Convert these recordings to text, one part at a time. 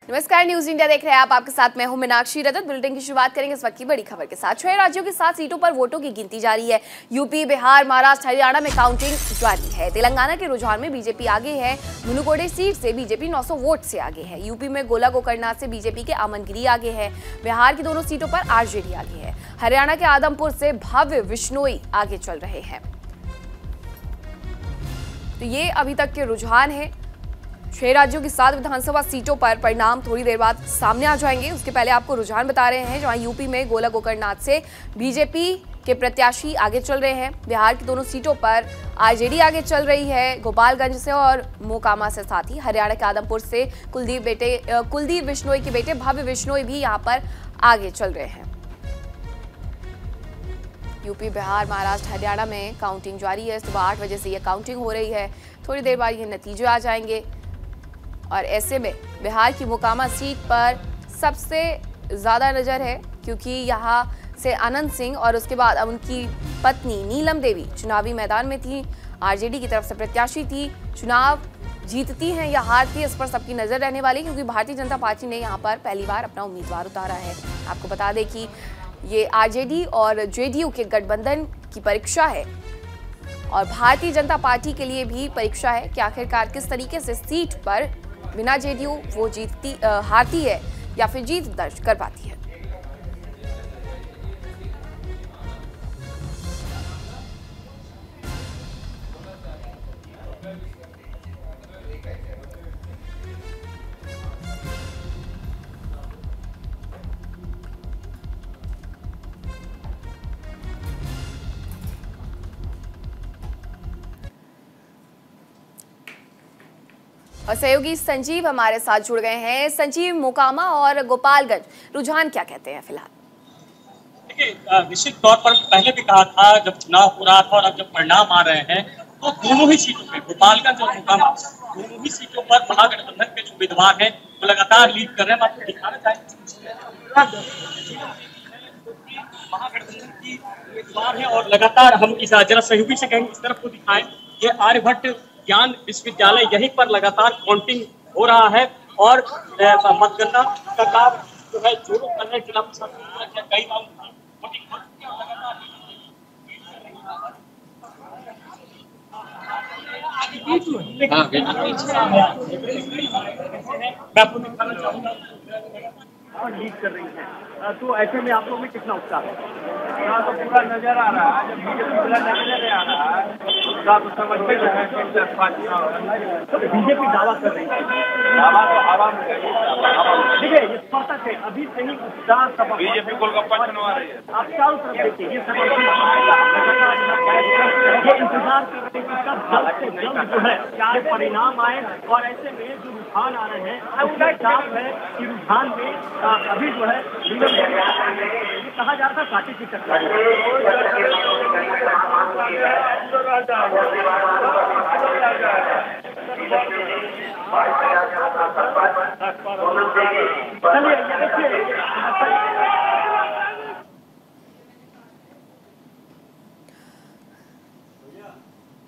नमस्कार, news India देख रहे हैं आप। आपके साथ मैं हूं मीनाक्षी रजत। बुलेटिन की शुरुआत करेंगे इस वक्त की बड़ी खबर के साथ। 6 राज्यों की 7 सीटों पर वोटों की गिनती जारी है। यूपी, बिहार, महाराष्ट्र, हरियाणा में काउंटिंग जारी है। तेलंगाना के रुझान में बीजेपी आगे है। मुनुकोडे सीट से बीजेपी 900 वोट से आगे है। यूपी में गोला गोकर्णनाथ से बीजेपी के अमन गिरी आगे है। बिहार की दोनों सीटों पर आरजेडी आगे है। हरियाणा के आदमपुर से भव्य विश्नोई आगे चल रहे हैं। तो ये अभी तक के रुझान है। 6 राज्यों की 7 विधानसभा सीटों पर परिणाम थोड़ी देर बाद सामने आ जाएंगे। उसके पहले आपको रुझान बता रहे हैं, जहां यूपी में गोला गोकर्णनाथ से बीजेपी के प्रत्याशी आगे चल रहे हैं। बिहार की दोनों सीटों पर आरजेडी आगे चल रही है, गोपालगंज से और मोकामा से। साथ ही हरियाणा के आदमपुर से कुलदीप बिश्नोई के बेटे भव्य बिश्नोई भी यहां पर आगे चल रहे हैं। यूपी, बिहार, महाराष्ट्र, हरियाणा में काउंटिंग जारी है। सुबह 8 बजे से यह काउंटिंग हो रही है। थोड़ी देर बाद ये नतीजे आ जाएंगे और ऐसे में बिहार की मोकामा सीट पर सबसे ज़्यादा नज़र है, क्योंकि यहाँ से अनंत सिंह और उसके बाद अब उनकी पत्नी नीलम देवी चुनावी मैदान में थी। आरजेडी की तरफ से प्रत्याशी थी। चुनाव जीतती हैं या हारती है, इस पर सबकी नज़र रहने वाली, क्योंकि भारतीय जनता पार्टी ने यहाँ पर पहली बार अपना उम्मीदवार उतारा है। आपको बता दें कि ये आरजेडी और जेडीयू के गठबंधन की परीक्षा है और भारतीय जनता पार्टी के लिए भी परीक्षा है कि आखिरकार किस तरीके से सीट पर बिना जेडीयू वो हारती है या फिर जीत दर्ज कर पाती है। और सहयोगी संजीव हमारे साथ जुड़ गए हैं। संजीव, मोकामा और गोपालगंज रुझान क्या कहते हैं फिलहाल? देखिए, निश्चित तौर पर पहले भी कहा था जब चुनाव हो रहा था और अब जब परिणाम आ रहे हैं तो दोनों ही सीटों पे, गोपालगंज और मोकामा, दोनों ही सीटों पर महागठबंधन के जो उम्मीदवार हैं वो लगातार लीड कर रहे हैं। आपको दिखाना चाहेंगे महागठबंधन की उम्मीदवार है और लगातार हम इस जरा सहयोगी से कहेंगे इस तरफ को दिखाएं। ये आर्यभट्ट ज्ञान विश्वविद्यालय, यहीं पर लगातार काउंटिंग हो रहा है और मतगणना का काम जो है जोरों पर है। जिला प्रशासन ने कई राउंड वोटिंग हो चुकी है और लगातार मैं आपको दिखाना चाहूंगा लीड कर रही है। तो ऐसे में आप लोग में कितना उत्साह है? यहाँ तो पूरा नजर आ रहा है। जब बीजेपी पूरा नजर आ रहा है तो समझते हैं तो बीजेपी दावा कर रही है। दावा तो हवा में देखिए, ये स्पष्ट है अभी से ही उत्साह बीजेपी गोलगप्पा छनवा रही है। आप चारों तरफ देखिए, ये सब इंतजार कर रहे हैं कि कब जल्द से जल्द जो है क्या परिणाम आए। और ऐसे में जो रुझान आ रहे हैं उसका साफ है कि रुझान में अभी जो है कहा जा रहा था काटी की टक्कर।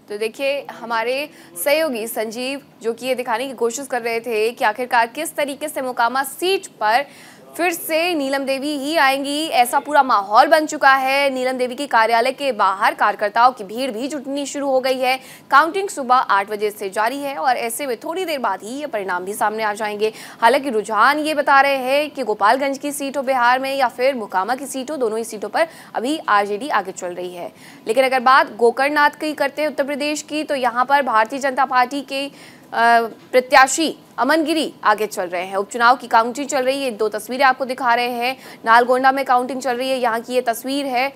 तो देखिए, हमारे सहयोगी संजीव जो कि ये दिखाने की कोशिश कर रहे थे कि आखिरकार किस तरीके से मोकामा सीट पर फिर से नीलम देवी ही आएंगी। ऐसा पूरा माहौल बन चुका है। नीलम देवी के कार्यालय के बाहर कार्यकर्ताओं की भीड़ भी जुटनी शुरू हो गई है। काउंटिंग सुबह 8 बजे से जारी है और ऐसे में थोड़ी देर बाद ही ये परिणाम भी सामने आ जाएंगे। हालांकि रुझान ये बता रहे हैं कि गोपालगंज की सीट हो बिहार में या फिर मोकामा की सीट हो, दोनों ही सीटों पर अभी आरजेडी आगे चल रही है। लेकिन अगर बात गोकर्णनाथ की करते हैं उत्तर प्रदेश की, तो यहाँ पर भारतीय जनता पार्टी के प्रत्याशी अमन गिरी आगे चल रहे हैं। उपचुनाव की काउंटिंग चल रही है। 2 तस्वीरें आपको दिखा रहे हैं। नालगोंडा में काउंटिंग चल रही है, यहाँ की ये तस्वीर है,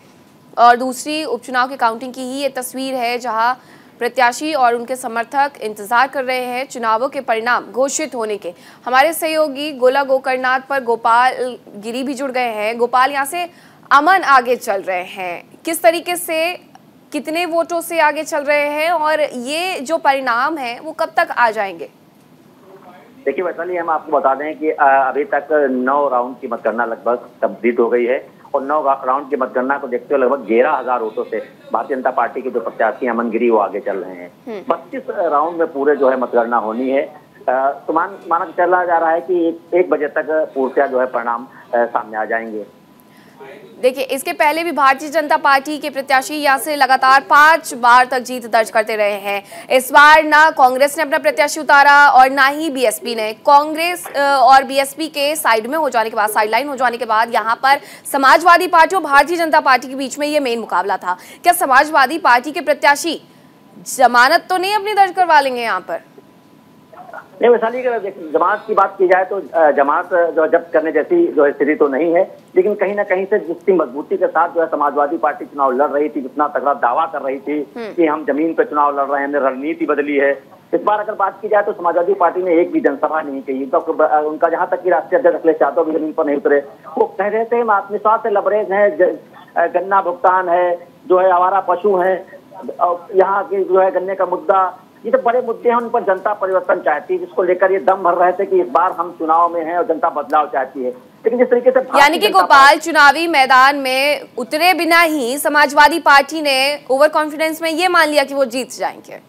और दूसरी उपचुनाव की काउंटिंग की ही ये तस्वीर है, जहाँ प्रत्याशी और उनके समर्थक इंतजार कर रहे हैं चुनावों के परिणाम घोषित होने के। हमारे सहयोगी गोला गोकर्णनाथ पर गोपाल गिरी भी जुड़ गए हैं। गोपाल, यहाँ से अमन आगे चल रहे हैं, किस तरीके से, कितने वोटों से आगे चल रहे हैं और ये जो परिणाम है वो कब तक आ जाएंगे? देखिए वैशाली, हम आपको बता दें कि अभी तक 9 राउंड की मतगणना लगभग कंप्लीट हो गई है और 9 राउंड की मतगणना को देखते हुए लगभग 11,000 वोटों से भारतीय जनता पार्टी के जो प्रत्याशी अमन गिरी वो आगे चल रहे हैं। 25 राउंड में पूरे जो है मतगणना होनी है। तो माना चला जा रहा है कि 1 बजे तक पूर्णतः जो है परिणाम सामने आ जाएंगे। देखिए, इसके पहले भी भारतीय जनता पार्टी के प्रत्याशी यहाँ से लगातार 5 बार तक जीत दर्ज करते रहे हैं। इस बार ना कांग्रेस ने अपना प्रत्याशी उतारा और ना ही बीएसपी ने। कांग्रेस और बीएसपी के साइड में हो जाने के बाद, साइडलाइन हो जाने के बाद, यहाँ पर समाजवादी पार्टी और भारतीय जनता पार्टी के बीच में ये मेन मुकाबला था। क्या समाजवादी पार्टी के प्रत्याशी जमानत तो नहीं अपनी दर्ज करवा लेंगे यहाँ पर? नहीं, वैशाली अगर जमात की बात की जाए तो जमात जो जब्त करने जैसी जो स्थिति तो नहीं है, लेकिन कहीं ना कहीं से जितनी मजबूती के साथ जो है समाजवादी पार्टी चुनाव लड़ रही थी, जितना तगड़ा दावा कर रही थी कि हम जमीन पर चुनाव लड़ रहे हैं, हमने रणनीति बदली है। इस बार अगर बात की जाए तो समाजवादी पार्टी ने एक भी जनसभा नहीं की। तो उनका जहां तक कि राष्ट्रीय अध्यक्ष अखिलेश यादव भी जमीन पर नहीं उतरे। वो कह रहे थे हम आत्मविश्वास से लबरेज है, गन्ना भुगतान है, जो है आवारा पशु है, यहाँ के जो है गन्ने का मुद्दा, ये तो बड़े मुद्दे हैं, उन पर जनता परिवर्तन चाहती है, जिसको लेकर ये दम भर रहे थे कि इस बार हम चुनाव में हैं और जनता बदलाव चाहती है। लेकिन जिस तरीके से यानी कि गोपाल चुनावी मैदान में उतरे बिना ही समाजवादी पार्टी ने ओवर कॉन्फिडेंस में ये मान लिया कि वो जीत जाएंगे।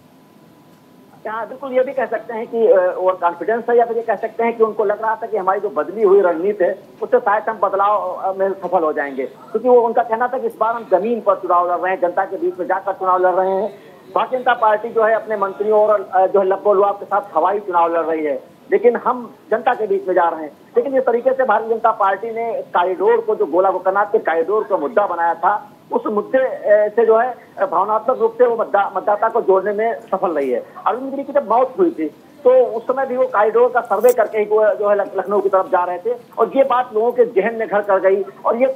हाँ, बिल्कुल ये भी कह सकते हैं कि ओवर कॉन्फिडेंस है, या फिर ये कह सकते हैं कि उनको लग रहा था कि हमारी जो बदली हुई रणनीति है उससे शायद हम बदलाव में सफल हो जाएंगे, क्योंकि वो उनका कहना था कि इस बार हम जमीन पर चुनाव लड़ रहे हैं, जनता के बीच में जाकर चुनाव लड़ रहे हैं। भारतीय जनता पार्टी जो है अपने मंत्रियों और जो है लब्बो लुआब के साथ हवाई चुनाव लड़ रही है, लेकिन हम जनता के बीच में जा रहे हैं। लेकिन इस तरीके से भारतीय जनता पार्टी ने कॉरिडोर को, जो गोला गोकर्णनाथ के कॉरिडोर का मुद्दा बनाया था, उस मुद्दे से जो है भावनात्मक रूप से वो मतदाता को जोड़ने में सफल रही है। अरविंद गिरी की जब मौत हुई थी तो उस समय भी वो कॉरिडोर का सर्वे करके ही जो है लखनऊ की तरफ जा रहे थे, और ये बात लोगों के जहन में घर कर गई। और ये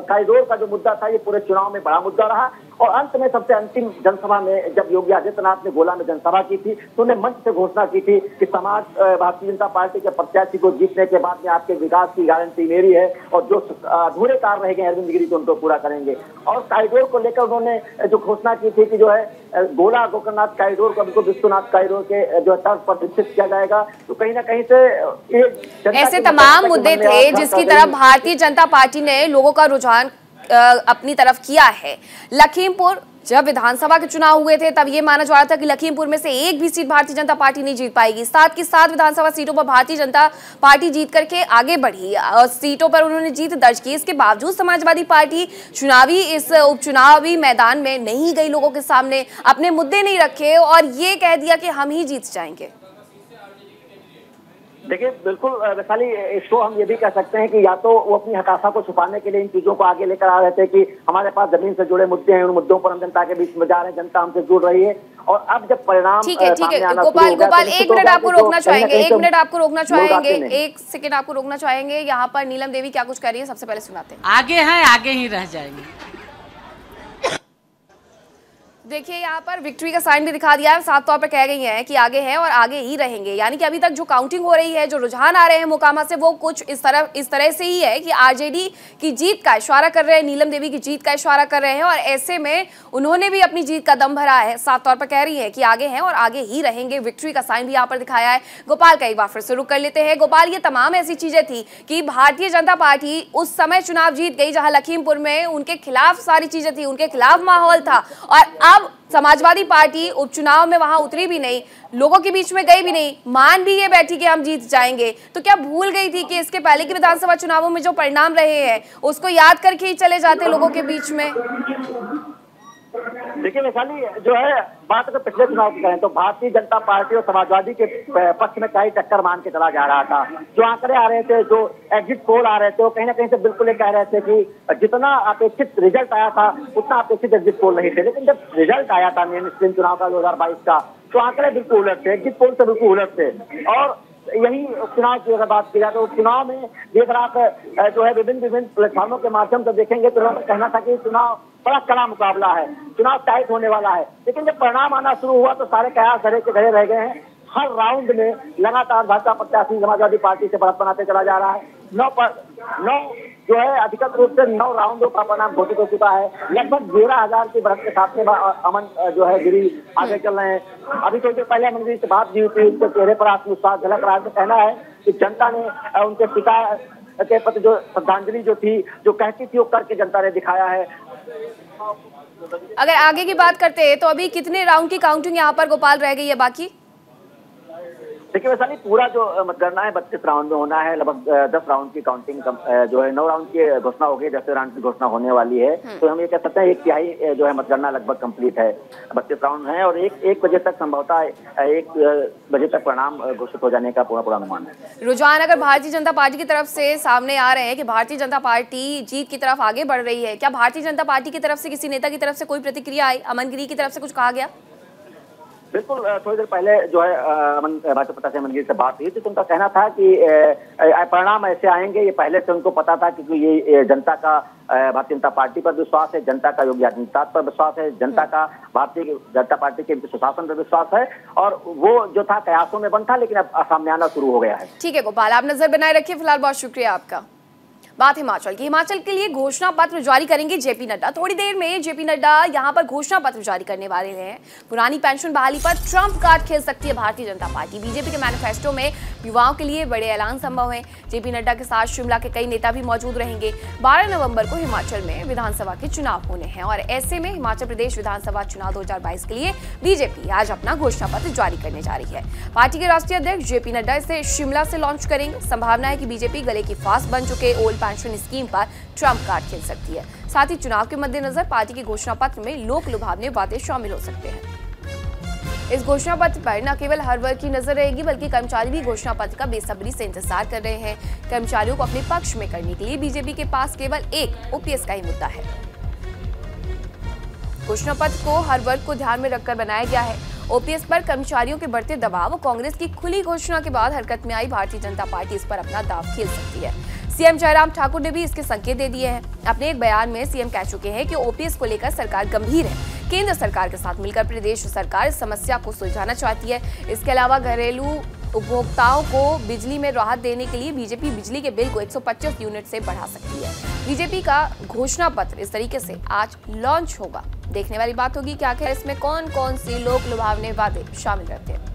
कॉरिडोर का जो मुद्दा था, ये पूरे चुनाव में बड़ा मुद्दा रहा। और अंत में सबसे अंतिम जनसभा में जब योगी आदित्यनाथ ने गोला में जनसभा की थी तो उन्हें मंच से घोषणा की थी कि समाज भारतीय जनता पार्टी के प्रत्याशी को जीतने के बाद में आपके विकास की गारंटी मेरी है, और जो अधूरे कार्य रह गए अरविंद गिरी को उनको पूरा करेंगे। और कॉरिडोर को लेकर उन्होंने जो घोषणा की थी कि जो है गोला गोकर्णनाथ कॉरिडोर को बिल्कुल विश्वनाथ कॉरिडोर के जो तर्ज पर विकसित किया जाएगा। तो कहीं ना कहीं से ऐसे तमाम मुद्दे थे जिसकी तरफ भारतीय जनता पार्टी ने लोगों का रुझान अपनी तरफ किया है। लखीमपुर जब विधानसभा के चुनाव हुए थे तब ये माना जा रहा था कि लखीमपुर में से एक भी सीट भारतीय जनता पार्टी नहीं जीत पाएगी। साथ की साथ विधानसभा सीटों पर भारतीय जनता पार्टी जीत करके आगे बढ़ी और सीटों पर उन्होंने जीत दर्ज की। इसके बावजूद समाजवादी पार्टी इस उपचुनावी मैदान में नहीं गई, लोगों के सामने अपने मुद्दे नहीं रखे और ये कह दिया कि हम ही जीत जाएंगे। देखिए, बिल्कुल वैशाली, इसको हम ये भी कह सकते हैं कि या तो वो अपनी हताशा को छुपाने के लिए इन चीजों को आगे लेकर आ रहे थे कि हमारे पास जमीन से जुड़े मुद्दे हैं, उन मुद्दों पर हम जनता के बीच में जा रहे हैं, जनता हमसे जुड़ रही है। और अब जब परिणाम ठीक है गोपाल, एक मिनट आपको रोकना चाहेंगे, एक सेकंड आपको रोकना चाहेंगे। यहाँ पर नीलम देवी क्या कुछ कह रही है, सबसे पहले सुनाते हैं। आगे हैं, आगे ही रह जाएंगे। देखिए, यहाँ पर विक्ट्री का साइन भी दिखा दिया है, साफ तौर पर कह गई हैं कि आगे हैं और आगे ही रहेंगे। यानी कि अभी तक जो काउंटिंग हो रही है, जो रुझान आ रहे हैं मोकामा से, वो कुछ इस तरह से ही है कि आरजेडी की जीत का इशारा कर रहे हैं, नीलम देवी की जीत का इशारा कर रहे हैं। और ऐसे में उन्होंने भी अपनी जीत का दम भरा है, साफ तौर पर कह रही है कि आगे हैं और आगे ही रहेंगे। विक्ट्री का साइन भी यहाँ पर दिखाया है। गोपाल का एक बार फिर से रुक कर लेते हैं। गोपाल, ये तमाम ऐसी चीजें थी कि भारतीय जनता पार्टी उस समय चुनाव जीत गई जहां लखीमपुर में उनके खिलाफ सारी चीजें थी, उनके खिलाफ माहौल था, और अब समाजवादी पार्टी उपचुनाव में वहां उतरी भी नहीं, लोगों के बीच में गई भी नहीं, मान भी ये बैठी कि हम जीत जाएंगे। तो क्या भूल गई थी कि इसके पहले के विधानसभा चुनावों में जो परिणाम रहे हैं उसको याद करके ही चले जाते लोगों के बीच में? देखिए वैशाली, जो है बात अगर पिछले चुनाव की करें तो भारतीय जनता पार्टी और समाजवादी के पक्ष में कई टक्कर मान के चला जा रहा था। जो आंकड़े आ रहे थे, जो एग्जिट पोल आ रहे थे, वो कहीं ना कहीं से बिल्कुल ये कह रहे थे कि जितना अपेक्षित रिजल्ट आया था उतना अपेक्षित एग्जिट पोल नहीं थे। लेकिन जब रिजल्ट आया था मेन चुनाव का 2022 का, तो आंकड़े बिल्कुल उलट थे, एग्जिट पोल से बिल्कुल उलट थे। और यही चुनाव की अगर बात की जाए तो चुनाव में अगर आप जो है विभिन्न प्लेटफॉर्मों के माध्यम से देखेंगे तो लोगों का कहना था कि चुनाव बड़ा कड़ा मुकाबला है, चुनाव टाइट होने वाला है। लेकिन जब परिणाम आना शुरू हुआ तो सारे कयास धरे के धरे रह गए हैं। हर राउंड में लगातार भाजपा प्रत्याशी समाजवादी पार्टी से बढ़त बनाते चला जा रहा है। 9 जो है अधिकतर रूप से 9 राउंडों का परिणाम घोषित हो चुका है। लगभग 11,000 की बढ़त के साथ में अमन जो है गिरी आगे चल रहे हैं। अभी तो जो पहले अमन गिरी से बात की थी, उनके चेहरे पर आत्मविश्वास झलक रहा है। तो कहना है कि जनता ने उनके पिता के प्रति जो श्रद्धांजलि जो थी, जो कहती थी, वो करके जनता ने दिखाया है। अगर आगे की बात करते हैं तो अभी कितने राउंड की काउंटिंग यहाँ पर गोपाल रह गई है बाकी? देखिए वैशाली, पूरा जो मतगणना है 32 राउंड में होना है। लगभग 10 राउंड की काउंटिंग जो है 9 राउंड की घोषणा हो गई, 10वें राउंड की घोषणा होने वाली है। तो हम ये कह सकते हैं 1/3 जो है मतगणना लगभग कंप्लीट है। 32 राउंड है और एक बजे तक संभवतः 1 बजे तक परिणाम घोषित हो जाने का पूरा अनुमान है। रुझान अगर भारतीय जनता पार्टी की तरफ से सामने आ रहे हैं कि भारतीय जनता पार्टी जीत की तरफ आगे बढ़ रही है, क्या भारतीय जनता पार्टी की तरफ से किसी नेता की तरफ से कोई प्रतिक्रिया आई? अमन गिरी की तरफ से कुछ कहा गया? बिल्कुल, थोड़ी देर पहले जो है भाजपा प्रत्याशी अमन गिरी से बात हुई थी, तो उनका कहना था कि परिणाम ऐसे आएंगे, ये पहले से उनको पता था, क्योंकि ये जनता का भारतीय जनता पार्टी पर विश्वास है, जनता का योगी आदित्यनाथ पर विश्वास है, जनता का भारतीय जनता पार्टी के सुशासन पर विश्वास है, और वो जो था कयासों में बंद था, लेकिन अब सामने आना शुरू हो गया है। ठीक है गोपाल, आप नजर बनाए रखिए। फिलहाल बहुत शुक्रिया आपका। बात हिमाचल की। हिमाचल के लिए घोषणा पत्र जारी करेंगे जेपी नड्डा। थोड़ी देर में जेपी नड्डा यहां पर घोषणा पत्र जारी करने वाले हैं। पुरानी पेंशन बहाली पर ट्रंप कार्ड खेल सकती है भारतीय जनता पार्टी। बीजेपी के मैनिफेस्टो में युवाओं के लिए बड़े ऐलान संभव है। जेपी नड्डा के साथ शिमला के कई नेता भी मौजूद रहेंगे। 12 नवंबर को हिमाचल में विधानसभा के चुनाव होने हैं और ऐसे में हिमाचल प्रदेश विधानसभा चुनाव 2022 के लिए बीजेपी आज अपना घोषणा पत्र जारी करने जा रही है। पार्टी के राष्ट्रीय अध्यक्ष जेपी नड्डा इसे शिमला से लॉन्च करेंगे। संभावना है कि बीजेपी गले की फांस बन चुके ओल्ड पेंशन स्कीम पर ट्रंप कार्ड खेल सकती है। साथ ही चुनाव के मद्देनजर पार्टी के घोषणा पत्र में लोक लुभावने वादे शामिल हो सकते हैं। इस घोषणा पत्र पर न केवल हर वर्ग की नजर रहेगी, बल्कि कर्मचारी भी घोषणा पत्र का बेसब्री से इंतजार कर रहे हैं। कर्मचारियों को अपने पक्ष में करने के लिए बीजेपी के पास केवल एक ओपीएस का ही मुद्दा है। घोषणा पत्र को हर वर्ग को ध्यान में रखकर बनाया गया है। ओपीएस पर कर्मचारियों के बढ़ते दबाव और कांग्रेस की खुली घोषणा के बाद हरकत में आई भारतीय जनता पार्टी इस पर अपना दांव खेल सकती है। सीएम जयराम ठाकुर ने भी इसके संकेत दे दिए हैं। अपने एक बयान में सीएम कह चुके हैं कि ओपीएस को लेकर सरकार गंभीर है। केंद्र सरकार के साथ मिलकर प्रदेश सरकार इस समस्या को सुलझाना चाहती है। इसके अलावा घरेलू उपभोक्ताओं को बिजली में राहत देने के लिए बीजेपी बिजली के बिल को 125 यूनिट से बढ़ा सकती है। बीजेपी का घोषणा पत्र इस तरीके से आज लॉन्च होगा। देखने वाली बात होगी कि आखिर इसमें कौन कौन सी लोक लुभावने वादे शामिल रहते हैं।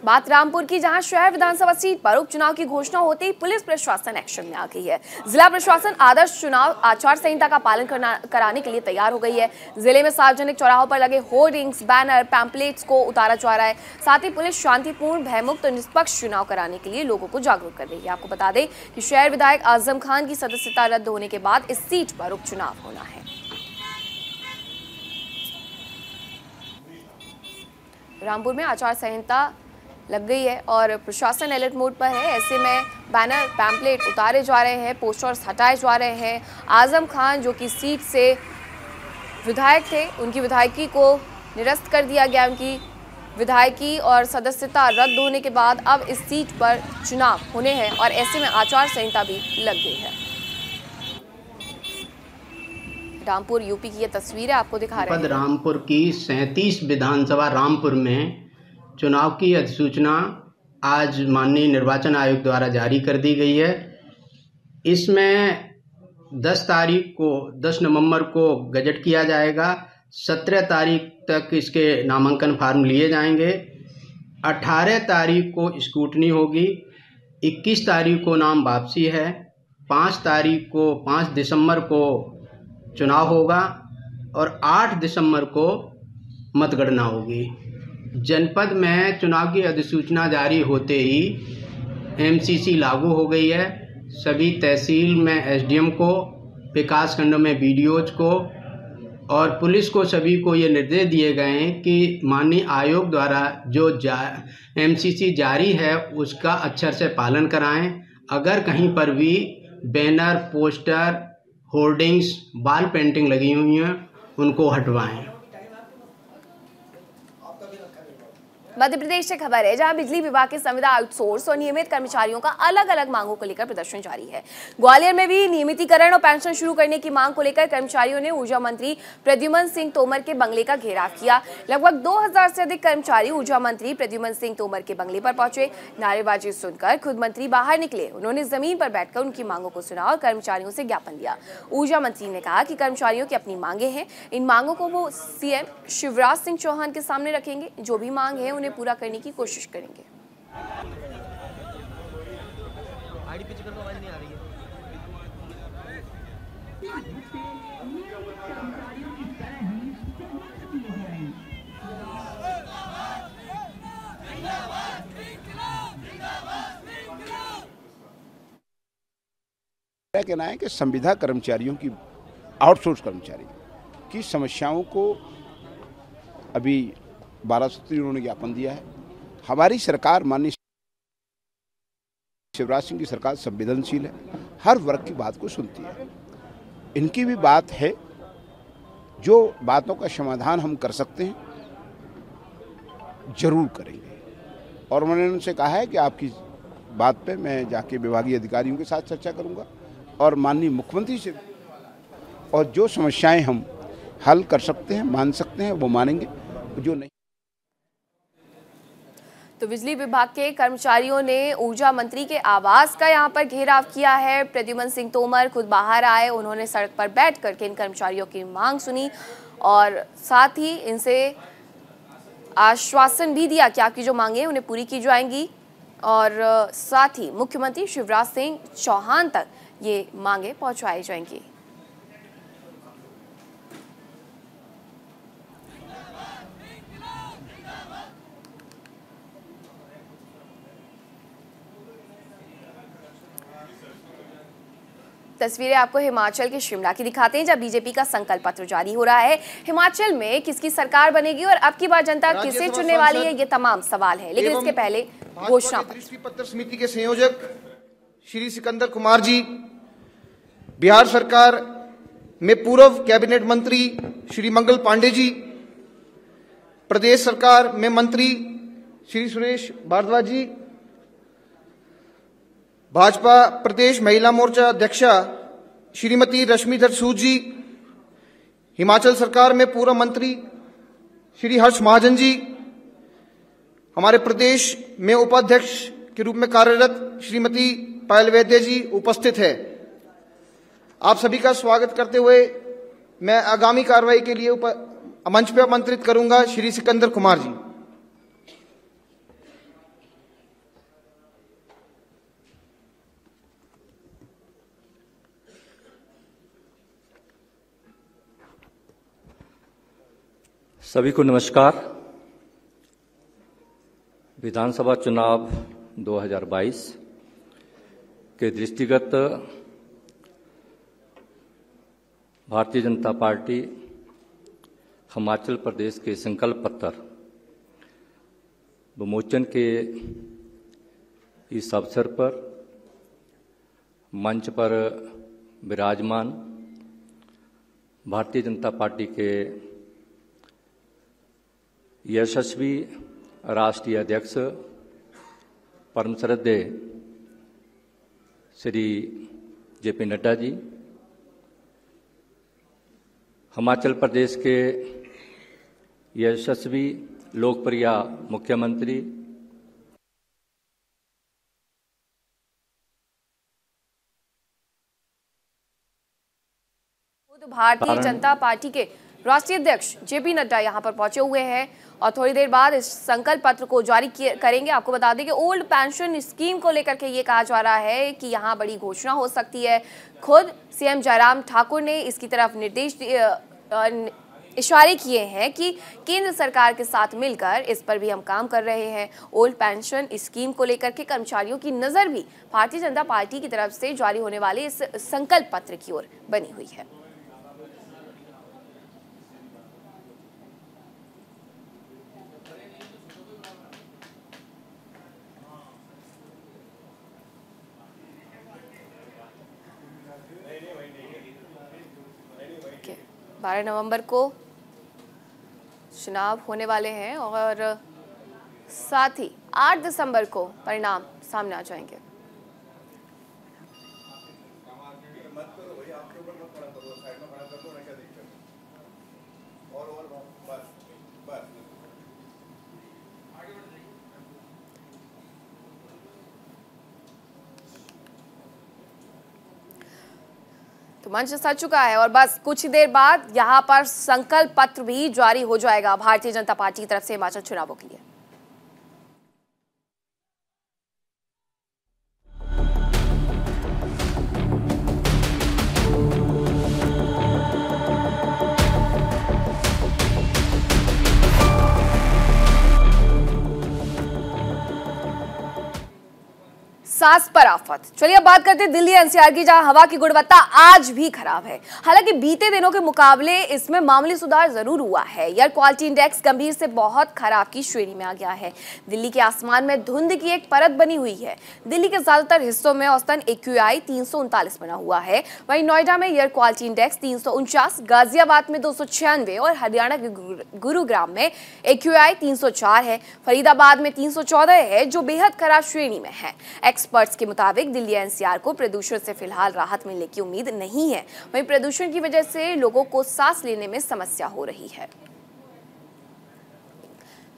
बात रामपुर की, जहां शहर विधानसभा सीट पर उपचुनाव की घोषणा होते ही पुलिस प्रशासन एक्शन में आ गई है। जिला प्रशासन आदर्श चुनाव आचार संहिता का पालन कराने के लिए तैयार हो गई है। जिले में सार्वजनिक चौराहों पर लगे होर्डिंग्स, बैनर, पैम्पलेट्स को उतारा जा रहा है। साथ ही पुलिस शांतिपूर्ण, भयमुक्त और निष्पक्ष चुनाव कराने के लिए लोगों को जागरूक कर रही है। आपको बता दें कि शहर विधायक आजम खान की सदस्यता रद्द होने के बाद इस सीट पर उपचुनाव होना है। रामपुर में आचार संहिता लग गई है और प्रशासन अलर्ट मोड पर है। ऐसे में बैनर, पैम्पलेट उतारे जा रहे हैं, पोस्टर्स हटाए जा रहे हैं। आजम खान जो कि सीट से विधायक थे, उनकी विधायकी को निरस्त कर दिया गया। उनकी विधायकी और सदस्यता रद्द होने के बाद अब इस सीट पर चुनाव होने हैं और ऐसे में आचार संहिता भी लग गई है। रामपुर यूपी की ये तस्वीर है, आपको दिखा रहे हैं। रामपुर की 37 विधानसभा रामपुर में चुनाव की अधिसूचना आज माननीय निर्वाचन आयोग द्वारा जारी कर दी गई है। इसमें 10 नवंबर को गजट किया जाएगा। 17 तारीख तक इसके नामांकन फार्म लिए जाएंगे। 18 तारीख को स्क्रूटनी होगी। 21 तारीख को नाम वापसी है। 5 दिसंबर को चुनाव होगा और 8 दिसंबर को मतगणना होगी। जनपद में चुनाव की अधिसूचना जारी होते ही एमसीसी लागू हो गई है। सभी तहसील में एसडीएम को, विकास खंडों में बीडीओज को और पुलिस को, सभी को ये निर्देश दिए गए हैं कि माननीय आयोग द्वारा जो एमसीसी जारी है उसका अक्षर से पालन कराएं। अगर कहीं पर भी banner, poster, hoardings, wall painting लगी हुई हैं उनको हटवाएं। मध्य प्रदेश से खबर है, जहां बिजली विभाग के संविदा आउटसोर्स और नियमित कर्मचारियों का अलग अलग मांगों को लेकर प्रदर्शन जारी है। ग्वालियर में भी नियमितीकरण और पेंशन शुरू करने की मांग को लेकर कर्मचारियों ने ऊर्जा मंत्री प्रद्युमन सिंह तोमर के बंगले का घेराव किया। लगभग 2000 से अधिक कर्मचारी ऊर्जा मंत्री प्रद्युमन सिंह तोमर के बंगले पर पहुंचे। नारेबाजी सुनकर खुद मंत्री बाहर निकले। उन्होंने जमीन पर बैठकर उनकी मांगों को सुना और कर्मचारियों से ज्ञापन दिया। ऊर्जा मंत्री ने कहा कि कर्मचारियों की अपनी मांगे हैं, इन मांगों को वो सीएम शिवराज सिंह चौहान के सामने रखेंगे। जो भी मांग है उन्हें पूरा करने की कोशिश करेंगे। मेरा कहना है कि संविदा कर्मचारियों की, आउटसोर्स कर्मचारी की समस्याओं को अभी 12 सूत्री उन्होंने ज्ञापन दिया है। हमारी सरकार, माननीय शिवराज सिंह की सरकार संवेदनशील है, हर वर्ग की बात को सुनती है। इनकी भी बात है, जो बातों का समाधान हम कर सकते हैं जरूर करेंगे। और मैंने उनसे कहा है कि आपकी बात पे मैं जाके विभागीय अधिकारियों के साथ चर्चा करूंगा और माननीय मुख्यमंत्री से, और जो समस्याएं हम हल कर सकते हैं, मान सकते हैं, वो मानेंगे, जो नहीं। तो बिजली विभाग के कर्मचारियों ने ऊर्जा मंत्री के आवास का यहां पर घेराव किया है। प्रद्युमन सिंह तोमर खुद बाहर आए, उन्होंने सड़क पर बैठ करके इन कर्मचारियों की मांग सुनी और साथ ही इनसे आश्वासन भी दिया कि आपकी जो मांगे हैं उन्हें पूरी की जाएंगी। और साथ ही मुख्यमंत्री शिवराज सिंह चौहान तक ये मांगे पहुंचाई जाएंगी। तस्वीरें आपको हिमाचल के शिमला की दिखाते हैं, जहां बीजेपी का संकल्प पत्र जारी हो रहा है। हिमाचल में किसकी सरकार बनेगी और अब की बार जनता किसे चुनने वाली है, ये तमाम सवाल है। लेकिन इसके पहले घोषणा पत्र समिति के संयोजक श्री सिकंदर कुमार जी, बिहार सरकार में पूर्व कैबिनेट मंत्री श्री मंगल पांडे जी, प्रदेश सरकार में मंत्री श्री सुरेश भारद्वाज जी, भाजपा प्रदेश महिला मोर्चा अध्यक्षा श्रीमती रश्मिधर सूद जी, हिमाचल सरकार में पूर्व मंत्री श्री हर्ष महाजन जी, हमारे प्रदेश में उपाध्यक्ष के रूप में कार्यरत श्रीमती पायल वैद्य जी उपस्थित है। आप सभी का स्वागत करते हुए मैं आगामी कार्रवाई के लिए मंच पर आमंत्रित करूंगा श्री सिकंदर कुमार जी। सभी को नमस्कार। विधानसभा चुनाव 2022 के दृष्टिगत भारतीय जनता पार्टी हिमाचल प्रदेश के संकल्प पत्र विमोचन के इस अवसर पर मंच पर विराजमान भारतीय जनता पार्टी के यशस्वी राष्ट्रीय अध्यक्ष परम श्रद्धेय श्री जेपी नड्डा जी, हिमाचल प्रदेश के यशस्वी लोकप्रिय मुख्यमंत्री भारतीय जनता पार्टी के राष्ट्रीय अध्यक्ष जेपी नड्डा यहां पर पहुंचे हुए हैं और थोड़ी देर बाद इस संकल्प पत्र को जारी करेंगे। आपको बता दें कि ओल्ड पेंशन स्कीम को लेकर के ये कहा जा रहा है कि यहां बड़ी घोषणा हो सकती है। खुद सीएम जयराम ठाकुर ने इसकी तरफ इशारे किए हैं कि केंद्र सरकार के साथ मिलकर इस पर भी हम काम कर रहे हैं। ओल्ड पेंशन स्कीम को लेकर के कर्मचारियों की नजर भी भारतीय जनता पार्टी की तरफ से जारी होने वाले इस संकल्प पत्र की ओर बनी हुई है। Okay. 12 नवंबर को चुनाव होने वाले हैं और साथ ही 8 दिसंबर को परिणाम सामने आ जाएंगे। तो मंच सज चुका है और बस कुछ ही देर बाद यहां पर संकल्प पत्र भी जारी हो जाएगा भारतीय जनता पार्टी की तरफ से हिमाचल चुनावों के लिए। सांस पर आफत। चलिए अब बात करते हैं दिल्ली एनसीआर की, जहां हवा की गुणवत्ता आज भी खराब है। हालांकि बीते दिनों के मुकाबले इसमें मामूली सुधार जरूर हुआ है। एयर क्वालिटी इंडेक्स गंभीर से बहुत खराब की श्रेणी में आ गया है। दिल्ली के आसमान में धुंध की एक परत बनी हुई है। दिल्ली के ज्यादातर हिस्सों में औसतन AQI 339 बना हुआ है। वहीं नोएडा में एयर क्वालिटी इंडेक्स 349, गाजियाबाद में 296 और हरियाणा के गुरुग्राम में AQI 304 है। फरीदाबाद में 314 है, जो बेहद खराब श्रेणी में है। एक्सपर्ट्स के मुताबिक दिल्ली एनसीआर को प्रदूषण से फिलहाल राहत मिलने की उम्मीद नहीं है। वहीं प्रदूषण की वजह से लोगों को सांस लेने में समस्या हो रही है।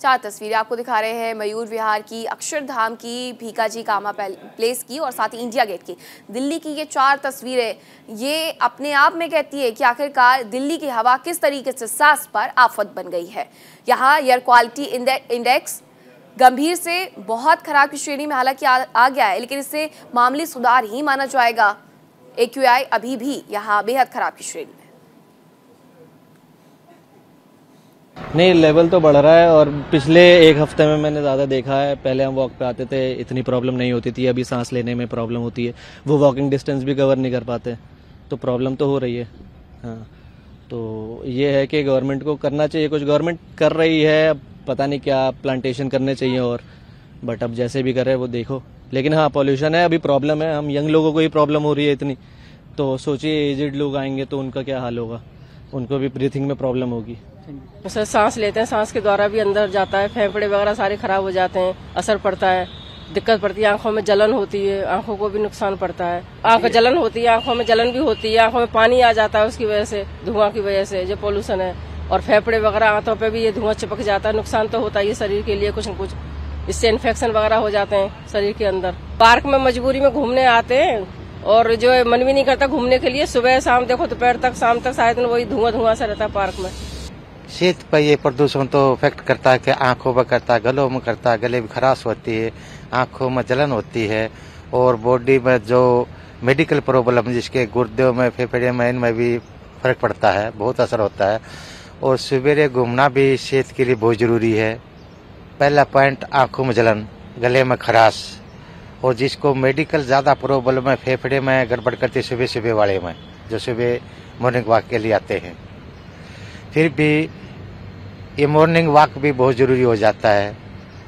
4 तस्वीरें आपको दिखा रहे हैं मयूर विहार की, अक्षरधाम की, भीकाजी कामा प्लेस की और साथ ही इंडिया गेट की। दिल्ली की ये 4 तस्वीरें ये अपने आप में कहती है कि आखिरकार दिल्ली की हवा किस तरीके से सांस पर आफत बन गई है। यहाँ एयर क्वालिटी इंडेक्स गंभीर से बहुत खराब की श्रेणी में हालांकि आ गया है, लेकिन इससे मामूली सुधार ही माना जाएगा। AQI अभी भी यहाँ बेहद खराब की श्रेणी में। नहीं, लेवल तो बढ़ रहा है और पिछले 1 हफ्ते में मैंने ज़्यादा देखा है। पहले हम वॉक पे आते थे, इतनी प्रॉब्लम नहीं होती थी, अभी सांस लेने में प्रॉब्लम होती है। वो वॉकिंग डिस्टेंस भी कवर नहीं कर पाते, तो प्रॉब्लम तो हो रही है। हाँ, तो ये है कि गवर्नमेंट को करना चाहिए, कुछ गवर्नमेंट कर रही है, अब पता नहीं क्या प्लांटेशन करने चाहिए और, बट अब जैसे भी कर रहे हैं वो देखो। लेकिन हाँ, पॉल्यूशन है, अभी प्रॉब्लम है। हम यंग लोगों को ही प्रॉब्लम हो रही है इतनी, तो सोचिए एजेड लोग आएंगे तो उनका क्या हाल होगा, उनको भी ब्रीथिंग में प्रॉब्लम होगी। सर सांस लेते हैं, सांस के द्वारा भी अंदर जाता है, फेफड़े वगैरह सारे खराब हो जाते हैं, असर पड़ता है, दिक्कत पड़ती है, आंखों में जलन होती है, आंखों को भी नुकसान पड़ता है। आंख जलन होती है, आंखों में जलन भी होती है, आंखों में पानी आ जाता है उसकी वजह से, धुआं की वजह से जो पोल्यूशन है। और फेफड़े वगैरह आंतों पे भी ये धुआं चिपक जाता है, नुकसान तो होता है शरीर के लिए कुछ न कुछ। इससे इन्फेक्शन वगैरह हो जाते हैं शरीर के अंदर। पार्क में मजबूरी में घूमने आते हैं और जो मन भी नहीं करता घूमने के लिए, सुबह शाम देखो दोपहर तक शाम तक शायद वही धुआं सा रहता है पार्क में। सेहत पर ये प्रदूषण तो इफेक्ट करता है कि आंखों पर करता है, गलों में करता है, गले में खराश होती है, आंखों में जलन होती है और बॉडी में जो मेडिकल प्रॉब्लम जिसके गुर्दों में फेफड़े में इनमें भी फर्क पड़ता है, बहुत असर होता है। और सवेरे घूमना भी सेहत के लिए बहुत जरूरी है। पहला पॉइंट आंखों में जलन, गले में खराश, और जिसको मेडिकल ज्यादा प्रॉब्लम है फेफड़े में गड़बड़ करती सुबह सुबह वाले में, जो सुबह मॉर्निंग वॉक के लिए आते हैं। फिर भी ये मॉर्निंग वॉक भी बहुत जरूरी हो जाता है,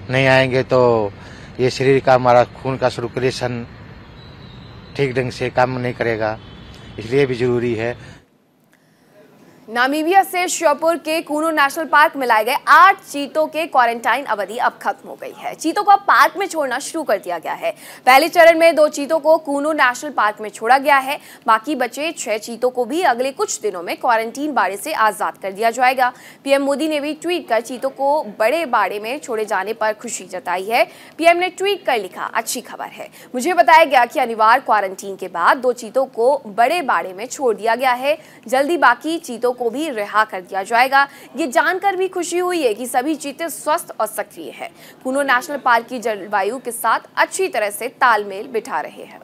नहीं आएंगे तो ये शरीर का हमारा खून का सर्कुलेशन ठीक ढंग से काम नहीं करेगा, इसलिए भी जरूरी है। नामीबिया से श्योपुर के कूनो नेशनल पार्क में लाए गए 8 चीतों के क्वारंटाइन अवधि अब खत्म हो गई है। चीतों को अब पार्क में छोड़ना शुरू कर दिया गया है। पहले चरण में 2 चीतों को कूनो नेशनल पार्क में छोड़ा गया है। बाकी बचे 6 चीतों को भी अगले कुछ दिनों में क्वारंटीन बाड़े से आजाद कर दिया जाएगा। पीएम मोदी ने भी ट्वीट कर चीतों को बड़े बाड़े में छोड़े जाने पर खुशी जताई है। पीएम ने ट्वीट कर लिखा, अच्छी खबर है, मुझे बताया गया कि अनिवार्य क्वारंटीन के बाद 2 चीतों को बड़े बाड़े में छोड़ दिया गया है। जल्दी बाकी चीतों को भी रिहा कर दिया जाएगा। ये जानकर भी खुशी हुई है कि सभी चीते स्वस्थ और सक्रिय हैं। कूनो नेशनल पार्क की जलवायु के साथ अच्छी तरह से तालमेल बिठा रहे हैं।